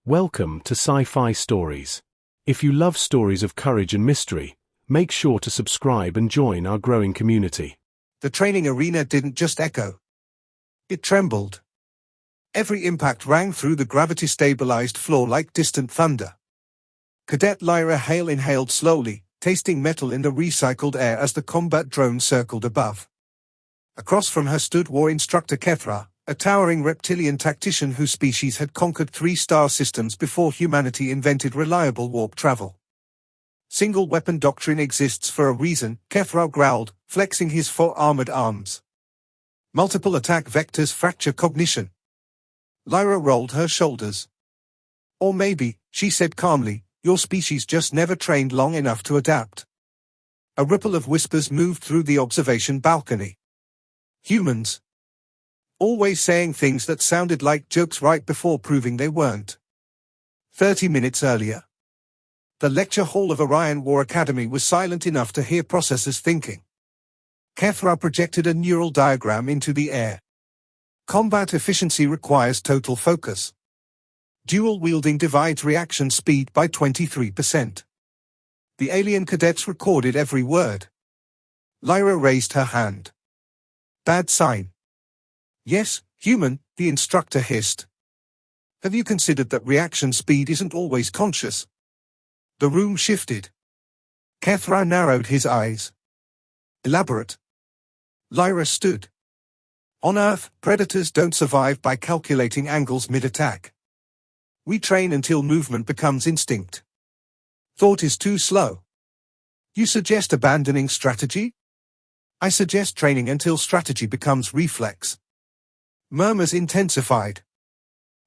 Welcome to Sci-Fi Stories. If you love stories of courage and mystery, make sure to subscribe and join our growing community. The training arena didn't just echo. It trembled. Every impact rang through the gravity-stabilized floor like distant thunder. Cadet Lyra Hale inhaled slowly, tasting metal in the recycled air as the combat drone circled above. Across from her stood War Instructor Kethra, a towering reptilian tactician whose species had conquered 3-star systems before humanity invented reliable warp travel. Single-weapon doctrine exists for a reason, Kethra growled, flexing his 4 armored arms. Multiple attack vectors fracture cognition. Lyra rolled her shoulders. Or maybe, she said calmly, your species just never trained long enough to adapt. A ripple of whispers moved through the observation balcony. Humans. Always saying things that sounded like jokes right before proving they weren't. 30 minutes earlier. The lecture hall of Orion War Academy was silent enough to hear processors thinking. Kethra projected a neural diagram into the air. Combat efficiency requires total focus. Dual wielding divides reaction speed by 23%. The alien cadets recorded every word. Lyra raised her hand. Bad sign. Yes, human, the instructor hissed. Have you considered that reaction speed isn't always conscious? The room shifted. Kethra narrowed his eyes. Elaborate. Lyra stood. On Earth, predators don't survive by calculating angles mid-attack. We train until movement becomes instinct. Thought is too slow. You suggest abandoning strategy? I suggest training until strategy becomes reflex. Murmurs intensified.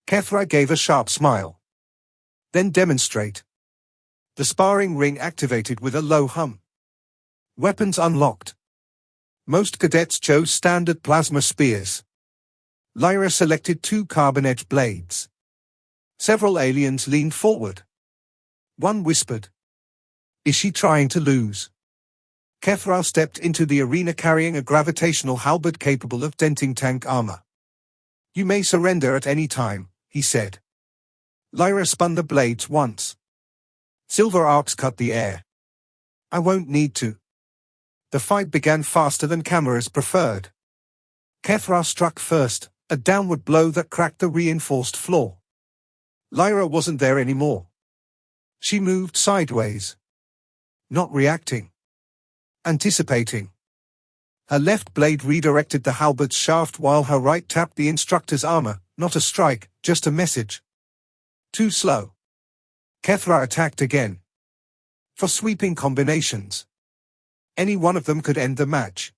Kethra gave a sharp smile. Then demonstrate. The sparring ring activated with a low hum. Weapons unlocked. Most cadets chose standard plasma spears. Lyra selected 2 carbon-edged blades. Several aliens leaned forward. One whispered. Is she trying to lose? Kethra stepped into the arena carrying a gravitational halberd capable of denting tank armor. You may surrender at any time, he said. Lyra spun the blades once. Silver arcs cut the air. I won't need to. The fight began faster than cameras preferred. Kethra struck first, a downward blow that cracked the reinforced floor. Lyra wasn't there anymore. She moved sideways. Not reacting. Anticipating. Her left blade redirected the halberd's shaft while her right tapped the instructor's armor, not a strike, just a message. Too slow. Kethra attacked again. For sweeping combinations. Any one of them could end the match.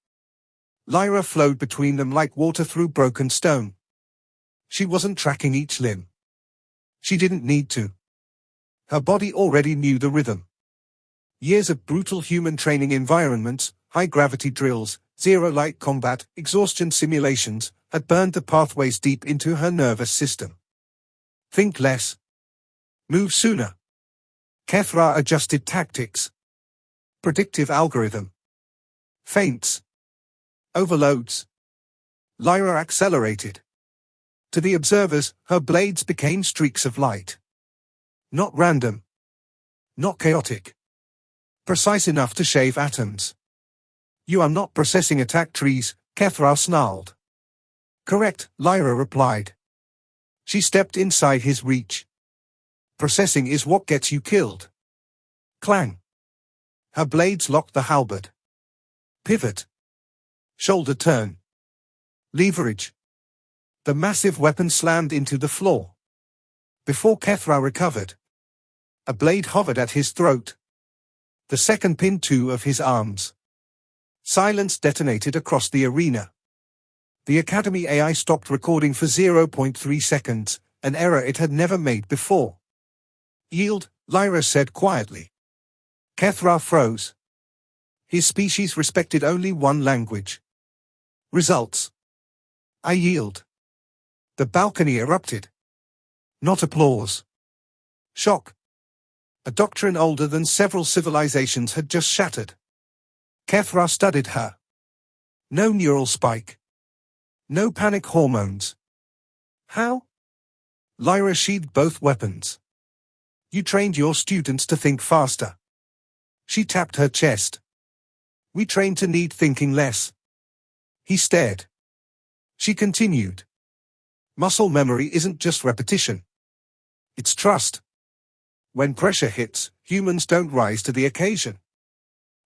Lyra flowed between them like water through broken stone. She wasn't tracking each limb. She didn't need to. Her body already knew the rhythm. Years of brutal human training environments, high-gravity drills, zero-light combat, exhaustion simulations, had burned the pathways deep into her nervous system. Think less. Move sooner. Kethra adjusted tactics. Predictive algorithm. Feints. Overloads. Lyra accelerated. To the observers, her blades became streaks of light. Not random. Not chaotic. Precise enough to shave atoms. You are not processing attack trees, Kethra snarled. Correct, Lyra replied. She stepped inside his reach. Processing is what gets you killed. Clang. Her blades locked the halberd. Pivot. Shoulder turn. Leverage. The massive weapon slammed into the floor. Before Kethra recovered, a blade hovered at his throat. The second pinned 2 of his arms. Silence detonated across the arena. The Academy AI stopped recording for 0.3 seconds, an error it had never made before. Yield, Lyra said quietly. Kethra froze. His species respected only one language. Results. I yield. The balcony erupted. Not applause. Shock. A doctrine older than several civilizations had just shattered. Kethra studied her. No neural spike. No panic hormones. How? Lyra sheathed both weapons. You trained your students to think faster. She tapped her chest. We train to need thinking less. He stared. She continued. Muscle memory isn't just repetition. It's trust. When pressure hits, humans don't rise to the occasion.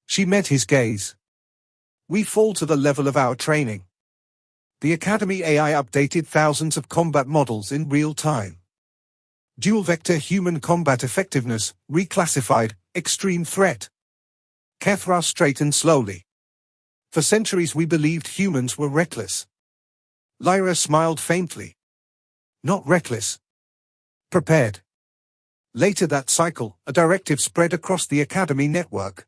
She met his gaze. We fall to the level of our training. The Academy AI updated thousands of combat models in real time. Dual-vector human combat effectiveness, reclassified, extreme threat. Kethra straightened slowly. For centuries we believed humans were reckless. Lyra smiled faintly. Not reckless. Prepared. Later that cycle, a directive spread across the Academy network.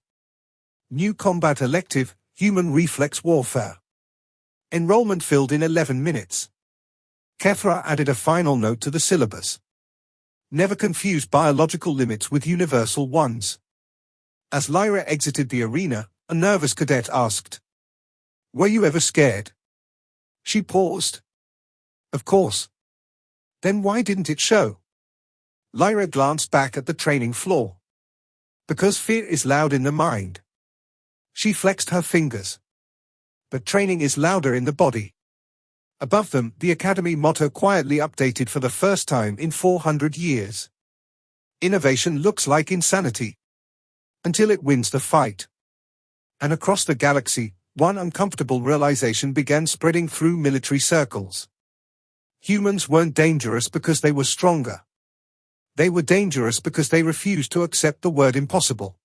New combat elective, human reflex warfare. Enrollment filled in 11 minutes. Kethra added a final note to the syllabus. Never confuse biological limits with universal ones. As Lyra exited the arena, a nervous cadet asked, "Were you ever scared?" She paused. Of course. Then why didn't it show? Lyra glanced back at the training floor. Because fear is loud in the mind. She flexed her fingers. But training is louder in the body. Above them, the Academy motto quietly updated for the first time in 400 years. Innovation looks like insanity. Until it wins the fight. And across the galaxy, one uncomfortable realization began spreading through military circles. Humans weren't dangerous because they were stronger. They were dangerous because they refused to accept the word impossible.